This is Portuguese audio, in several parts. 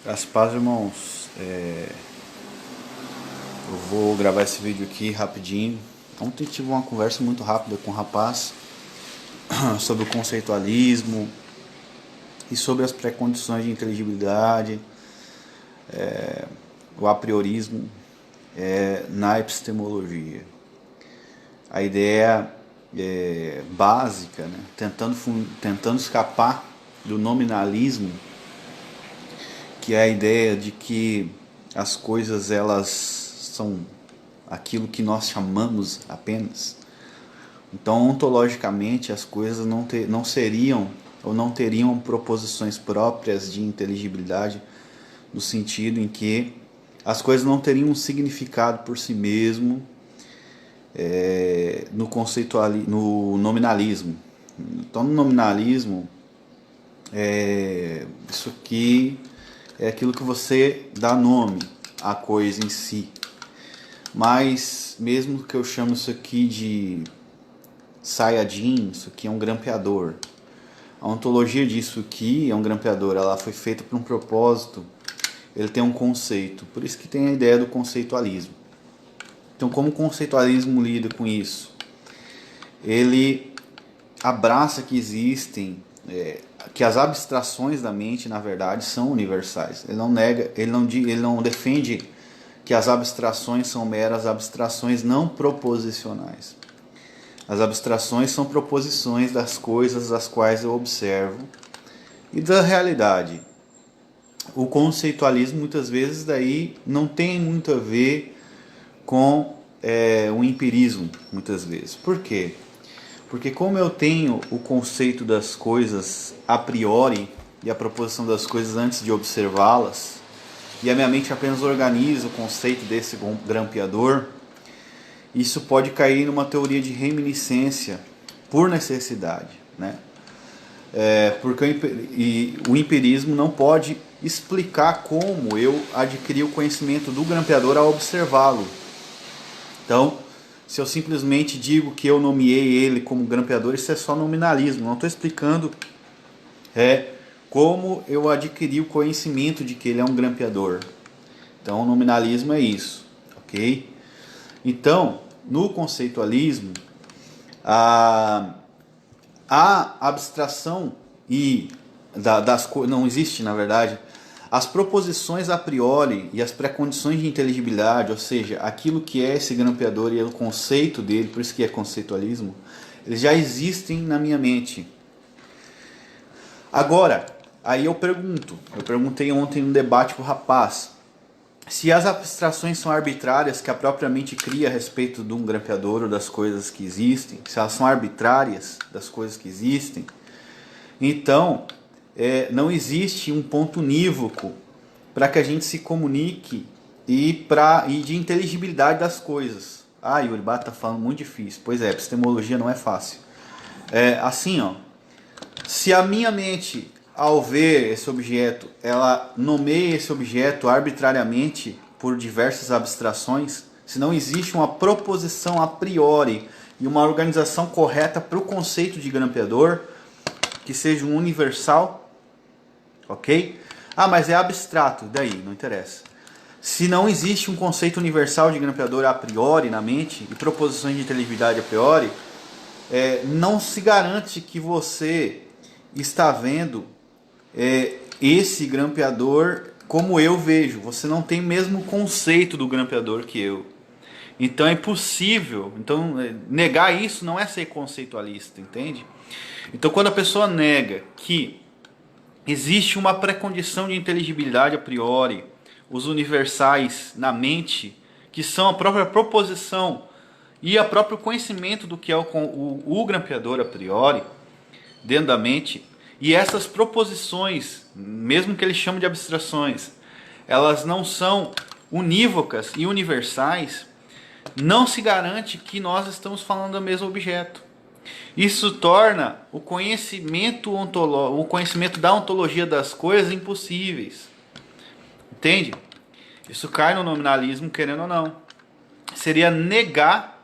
Graças a paz, irmãos. Eu vou gravar esse vídeo aqui rapidinho. Ontem tive uma conversa muito rápida com um rapaz sobre o conceitualismo e sobre as pré-condições de inteligibilidade, o apriorismo na epistemologia. A ideia básica, né, tentando escapar do nominalismo, que é a ideia de que as coisas elas são aquilo que nós chamamos apenas. Então, ontologicamente, as coisas não seriam ou não teriam proposições próprias de inteligibilidade, no sentido em que as coisas não teriam um significado por si mesmo no nominalismo. Então, no nominalismo, isso aqui é aquilo que você dá nome à coisa em si. Mas mesmo que eu chame isso aqui de Sayajin, isso aqui é um grampeador. A ontologia disso aqui é um grampeador, ela foi feita por um propósito, ele tem um conceito. Por isso que tem a ideia do conceitualismo. Então, como o conceitualismo lida com isso? Ele abraça que existem, que as abstrações da mente, na verdade, são universais. Ele não nega, ele não defende que as abstrações são meras abstrações não proposicionais. As abstrações são proposições das coisas as quais eu observo e da realidade. O conceitualismo muitas vezes daí não tem muito a ver com o empirismo, muitas vezes. Por quê? Porque como eu tenho o conceito das coisas a priori e a proposição das coisas antes de observá-las, e a minha mente apenas organiza o conceito desse grampeador, isso pode cair numa teoria de reminiscência por necessidade, né? Porque o empirismo não pode explicar como eu adquiri o conhecimento do grampeador ao observá-lo. Então, se eu simplesmente digo que eu nomeei ele como grampeador, isso é só nominalismo. Não estou explicando como eu adquiri o conhecimento de que ele é um grampeador. Então, o nominalismo é isso, ok? Então, no conceitualismo, a abstração não existe, na verdade, as proposições a priori e as pré-condições de inteligibilidade, ou seja, aquilo que é esse grampeador e o conceito dele, por isso que é conceitualismo, eles já existem na minha mente. Agora, aí eu perguntei ontem no debate com o rapaz, se as abstrações são arbitrárias que a própria mente cria a respeito de um grampeador ou das coisas que existem, se elas são arbitrárias das coisas que existem, então não existe um ponto unívoco para que a gente se comunique e de inteligibilidade das coisas. Ah, Yuri Bata está falando muito difícil. Pois é, epistemologia não é fácil. Assim, ó, se a minha mente, ao ver esse objeto, ela nomeia esse objeto arbitrariamente por diversas abstrações, se não existe uma proposição a priori e uma organização correta para o conceito de grampeador, que seja um universal, ok? Ah, mas é abstrato, daí, não interessa. Se não existe um conceito universal de grampeador a priori na mente e proposições de inteligibilidade a priori, não se garante que você está vendo esse grampeador como eu vejo. Você não tem o mesmo conceito do grampeador que eu. Então é impossível. Então negar isso não é ser conceitualista, entende? Então quando a pessoa nega que existe uma pré-condição de inteligibilidade a priori, os universais na mente, que são a própria proposição e o próprio conhecimento do que é o grampeador a priori, dentro da mente, e essas proposições, mesmo que eles chamem de abstrações, elas não são unívocas e universais, não se garante que nós estamos falando do mesmo objeto. Isso torna o conhecimento da ontologia das coisas impossíveis. Entende? Isso cai no nominalismo, querendo ou não. Seria negar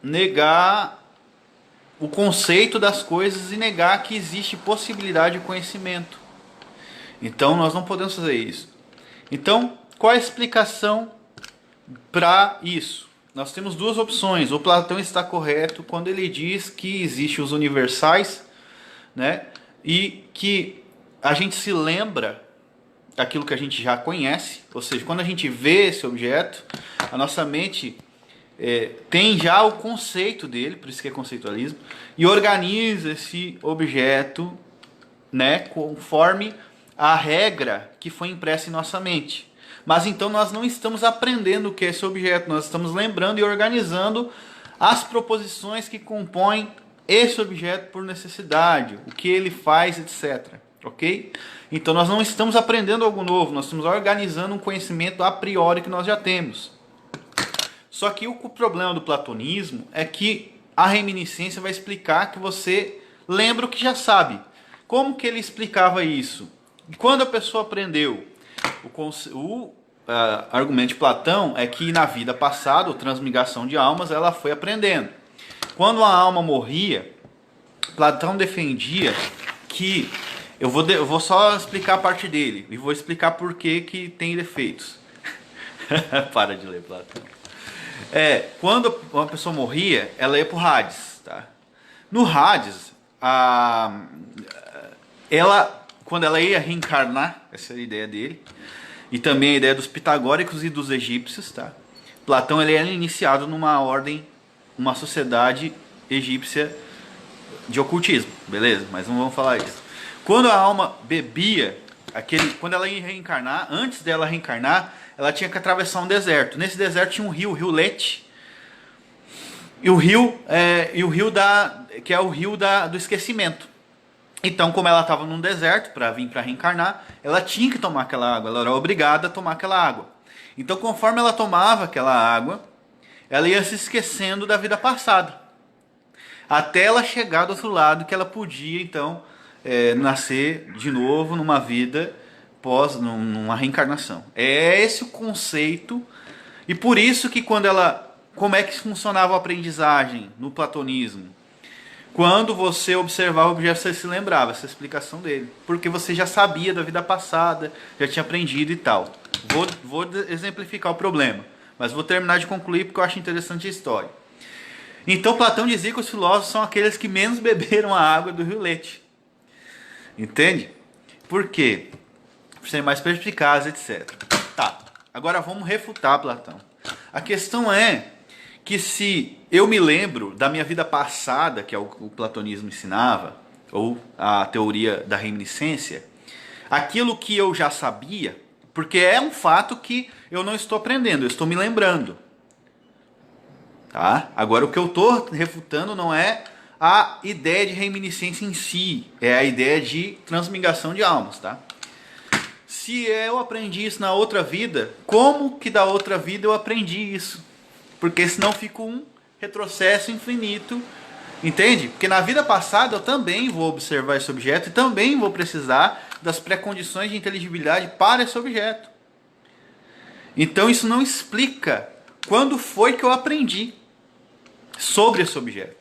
negar o conceito das coisas e negar que existe possibilidade de conhecimento. Então nós não podemos fazer isso. Então, qual é a explicação para isso? Nós temos duas opções. O Platão está correto quando ele diz que existem os universais, né? E que a gente se lembra daquilo que a gente já conhece, ou seja, quando a gente vê esse objeto, a nossa mente tem já o conceito dele, por isso que é conceitualismo, e organiza esse objeto, né, conforme a regra que foi impressa em nossa mente. Mas então nós não estamos aprendendo o que é esse objeto, nós estamos lembrando e organizando as proposições que compõem esse objeto por necessidade, o que ele faz, etc. Ok? Então nós não estamos aprendendo algo novo, nós estamos organizando um conhecimento a priori que nós já temos. Só que o problema do platonismo é que a reminiscência vai explicar que você lembra o que já sabe. Como que ele explicava isso? Quando a pessoa aprendeu, o argumento de Platão é que na vida passada, a transmigração de almas, ela foi aprendendo. Quando a alma morria, Platão defendia que... Eu vou só explicar a parte dele e vou explicar por que tem defeitos. Para de ler, Platão. Quando uma pessoa morria, ela ia para o Hades. Tá? No Hades, quando ela ia reencarnar, essa é a ideia dele, e também a ideia dos pitagóricos e dos egípcios, tá? Platão ele era iniciado numa ordem, uma sociedade egípcia de ocultismo, beleza? Mas não vamos falar isso. Quando a alma bebia, quando ela ia reencarnar, antes dela reencarnar, ela tinha que atravessar um deserto. Nesse deserto tinha um rio, o rio Lete, e o rio que é o rio do esquecimento. Então, como ela estava num deserto para vir para reencarnar, ela tinha que tomar aquela água, ela era obrigada a tomar aquela água. Então, conforme ela tomava aquela água, ela ia se esquecendo da vida passada, até ela chegar do outro lado, que ela podia, então, nascer de novo numa vida numa reencarnação. É esse o conceito, e por isso que como é que funcionava a aprendizagem no platonismo? Quando você observava o objeto, você se lembrava, essa é a explicação dele. Porque você já sabia da vida passada, já tinha aprendido e tal. Vou exemplificar o problema, mas vou terminar de concluir porque eu acho interessante a história. Então Platão dizia que os filósofos são aqueles que menos beberam a água do rio Lete. Entende? Por quê? Por serem mais perspicazes, etc. Tá, agora vamos refutar Platão. A questão é que se eu me lembro da minha vida passada, que é o que o platonismo ensinava, ou a teoria da reminiscência, aquilo que eu já sabia, porque é um fato que eu não estou aprendendo, eu estou me lembrando. Tá? Agora o que eu estou refutando não é a ideia de reminiscência em si, é a ideia de transmigração de almas. Tá? Se eu aprendi isso na outra vida, como que da outra vida eu aprendi isso? Porque senão fica um retrocesso infinito, entende? Porque na vida passada eu também vou observar esse objeto e também vou precisar das pré-condições de inteligibilidade para esse objeto. Então isso não explica quando foi que eu aprendi sobre esse objeto.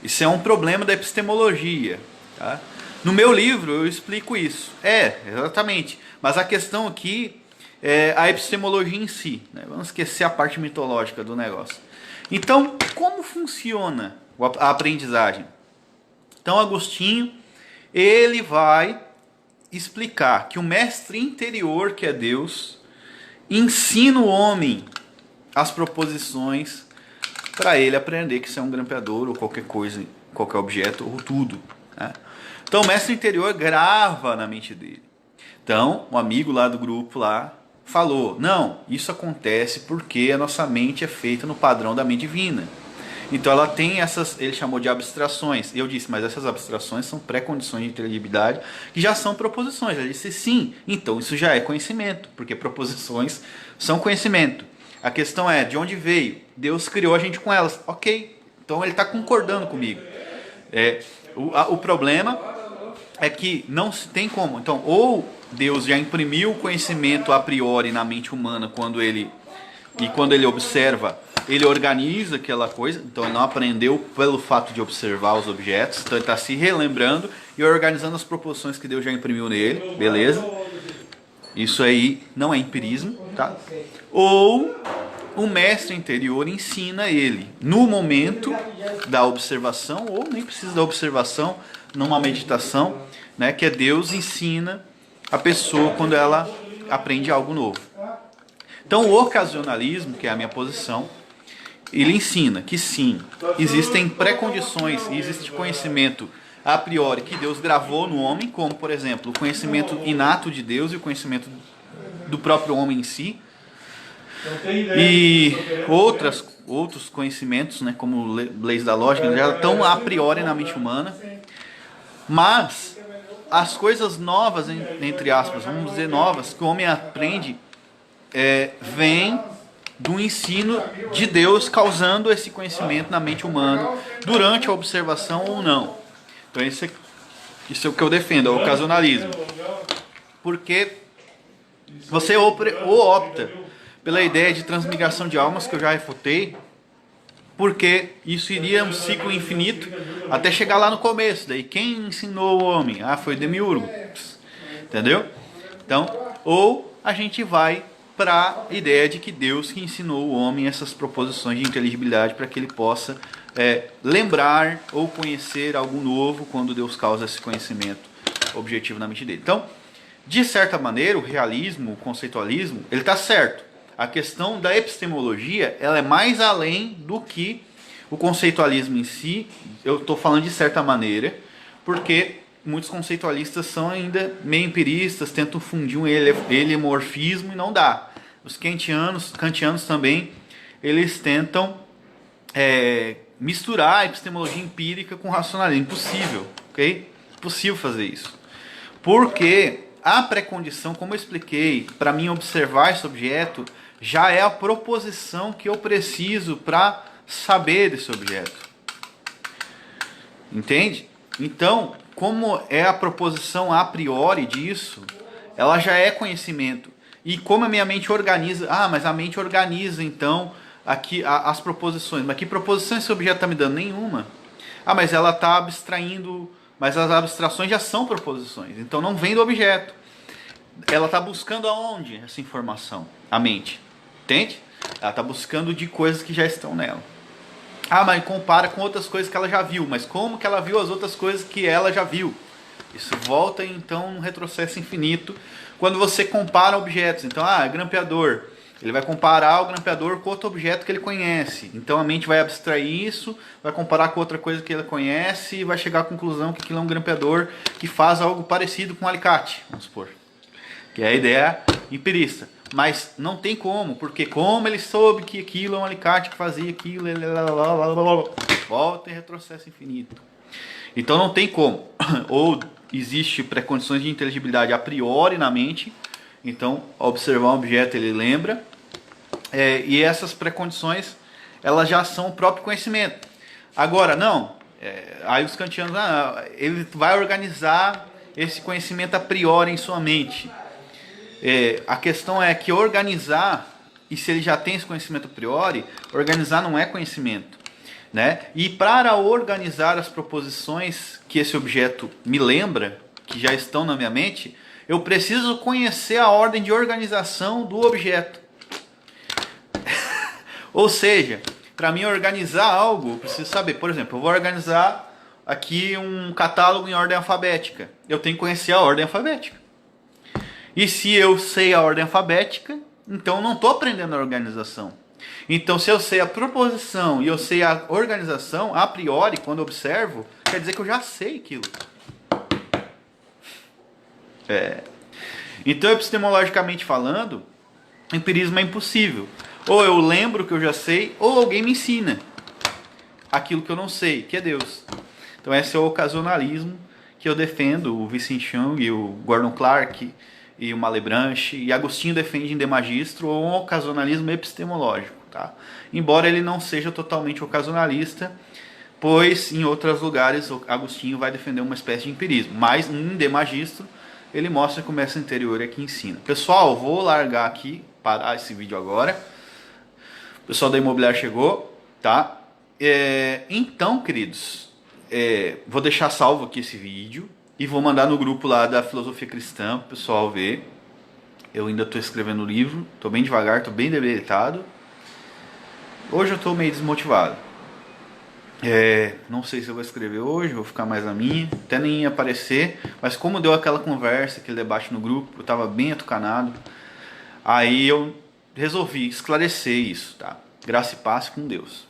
Isso é um problema da epistemologia. Tá? No meu livro eu explico isso. Exatamente. Mas a questão aqui é a epistemologia em si. Né? Vamos esquecer a parte mitológica do negócio. Então, como funciona a aprendizagem? Então, Agostinho, ele vai explicar que o mestre interior, que é Deus, ensina o homem as proposições para ele aprender que isso é um grampeador ou qualquer coisa, qualquer objeto ou tudo. Né? Então, o mestre interior grava na mente dele. Então, um amigo lá do grupo lá falou, não, isso acontece porque a nossa mente é feita no padrão da mente divina. Então ela tem essas, ele chamou de abstrações. E eu disse, mas essas abstrações são pré-condições de inteligibilidade que já são proposições. Ele disse, sim, então isso já é conhecimento, porque proposições são conhecimento. A questão é, de onde veio? Deus criou a gente com elas. Ok, então ele está concordando comigo. O problema é que não se tem como. Então, ou Deus já imprimiu o conhecimento a priori na mente humana quando ele observa ele organiza aquela coisa, então ele não aprendeu pelo fato de observar os objetos, então ele está se relembrando e organizando as proposições que Deus já imprimiu nele, beleza? Isso aí não é empirismo, tá? Ou o mestre interior ensina ele no momento da observação, ou nem precisa da observação, numa meditação, né, que é Deus ensina a pessoa quando ela aprende algo novo. Então o ocasionalismo, que é a minha posição, ele ensina que sim, existem pré-condições e existe conhecimento a priori que Deus gravou no homem, como por exemplo o conhecimento inato de Deus e o conhecimento do próprio homem em si, e outros conhecimentos, né, como leis da lógica, já estão a priori na mente humana, mas as coisas novas, entre aspas, vamos dizer novas, que o homem aprende, vêm do ensino de Deus causando esse conhecimento na mente humana durante a observação ou não. Então isso é o que eu defendo, é o ocasionalismo. Porque você ou opta pela ideia de transmigração de almas, que eu já refutei, porque isso iria um ciclo infinito até chegar lá no começo. Daí quem ensinou o homem? Ah, foi Demiurgo. Entendeu? Então, ou a gente vai para a ideia de que Deus que ensinou o homem essas proposições de inteligibilidade para que ele possa lembrar ou conhecer algo novo quando Deus causa esse conhecimento objetivo na mente dele. Então, de certa maneira, o realismo, o conceitualismo, ele está certo. A questão da epistemologia, ela é mais além do que o conceitualismo em si. Eu estou falando de certa maneira, porque muitos conceitualistas são ainda meio empiristas, tentam fundir um heliomorfismo e não dá. Os kantianos também, eles tentam misturar a epistemologia empírica com racionalismo. Impossível, ok? Impossível fazer isso. Porque a pré-condição, como eu expliquei, para mim observar esse objeto, já é a proposição que eu preciso para saber desse objeto. Entende? Então, como é a proposição a priori disso, ela já é conhecimento. E como a minha mente organiza... Ah, mas a mente organiza, então, aqui as proposições. Mas que proposição esse objeto está me dando? Nenhuma. Ah, mas ela está abstraindo... Mas as abstrações já são proposições. Então não vem do objeto. Ela está buscando aonde essa informação? A mente. Entende? Ela está buscando de coisas que já estão nela. Ah, mas compara com outras coisas que ela já viu. Mas como que ela viu as outras coisas que ela já viu? Isso volta então num retrocesso infinito. Quando você compara objetos. Então, grampeador. Ele vai comparar o grampeador com outro objeto que ele conhece. Então a mente vai abstrair isso, vai comparar com outra coisa que ele conhece e vai chegar à conclusão que aquilo é um grampeador que faz algo parecido com um alicate, vamos supor. Que é a ideia empirista. Mas não tem como, porque como ele soube que aquilo é um alicate que fazia aquilo, volta e retrocesso infinito. Então não tem como. Ou existe pré-condições de inteligibilidade a priori na mente. Então, ao observar um objeto, ele lembra. E essas pré-condições, elas já são o próprio conhecimento. Agora, não. Aí os kantianos, ele vai organizar esse conhecimento a priori em sua mente. A questão é que organizar, e se ele já tem esse conhecimento a priori, organizar não é conhecimento. Né? E para organizar as proposições que esse objeto me lembra, que já estão na minha mente, eu preciso conhecer a ordem de organização do objeto. Ou seja, para mim organizar algo, eu preciso saber. Por exemplo, eu vou organizar aqui um catálogo em ordem alfabética. Eu tenho que conhecer a ordem alfabética. E se eu sei a ordem alfabética, então eu não estou aprendendo a organização. Então, se eu sei a proposição e eu sei a organização, a priori, quando eu observo, quer dizer que eu já sei aquilo. Então, epistemologicamente falando, empirismo é impossível. Ou eu lembro que eu já sei, ou alguém me ensina aquilo que eu não sei, que é Deus. Então, esse é o ocasionalismo que eu defendo, o Vincent Chung, o Gordon Clark e o Malebranche, e Agostinho defende em De Magistro, ou um ocasionalismo epistemológico. Tá? Embora ele não seja totalmente ocasionalista, pois em outros lugares Agostinho vai defender uma espécie de empirismo. Mas em De Magistro, ele mostra como essa interior é que ensina. Pessoal, vou largar aqui, parar esse vídeo agora, pessoal da imobiliária chegou, tá? Então, queridos, vou deixar salvo aqui esse vídeo e vou mandar no grupo lá da Filosofia Cristã pro pessoal ver. Eu ainda estou escrevendo o livro, estou bem devagar, estou bem debilitado. Hoje eu estou meio desmotivado. Não sei se eu vou escrever hoje, vou ficar mais na minha, até nem ia aparecer, mas como deu aquela conversa, aquele debate no grupo, eu estava bem atucanado, aí eu resolvi esclarecer isso, tá? Graça e paz com Deus.